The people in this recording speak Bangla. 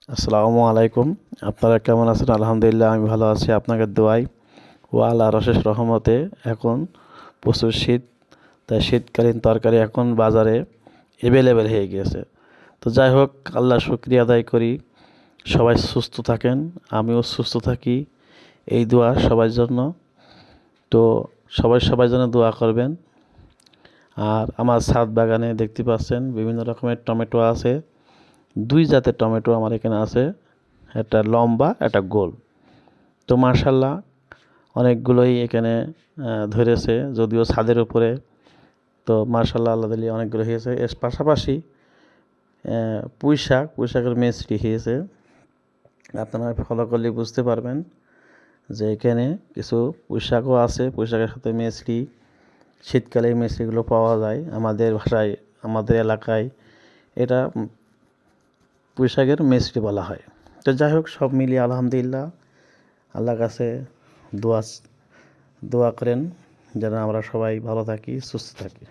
আসসালামু আলাইকুম। আপনারা কেমন আছেন? আলহামদুলিল্লাহ আমি ভালো আছি আপনাদের দোয়ায় ও আল্লাহর অশেষ রহমতে। এখন প্রচুর শীত, তাই শীতকালীন তরকারি এখন বাজারে অ্যাভেলেবেল হয়ে গিয়েছে। তো যাই হোক, আল্লাহর শুকরিয়া আদায় করি। সবাই সুস্থ থাকেন, আমিও সুস্থ থাকি, এই দোয়া সবার জন্য। তো সবাই সবার জন্য দোয়া করবেন। আর আমার ছাদ বাগানে দেখতে পাচ্ছেন বিভিন্ন রকমের টমেটো আছে। দুই জাতের টমেটো আমার এখানে আছে, একটা লম্বা একটা গোল। তো মার্শাল্লাহ অনেকগুলোই এখানে ধরেছে, যদিও ছাদের উপরে। তো মার্শাল্লাহ আল্লাহ দিলে অনেকগুলো হয়েছে। এর পাশাপাশি পুঁই শাকের মেচড়ি হয়েছে। আপনারা ফলো করলে বুঝতে পারবেন যে এখানে কিছু পুঁই শাকও আছে। পুঁই শাকের সাথে মেচড়ি, শীতকালে এই মেচড়িগুলো পাওয়া যায় আমাদের ভাষায়, আমাদের এলাকায় এটা পুঁই শাকের মেচড়ি বলা হয়। তো যাই হোক, সব মিলিয়ে আলহামদুলিল্লাহ আল্লাহর কাছে দোয়া দোয়া করেন যেন আমরা সবাই ভালো থাকি, সুস্থ থাকি।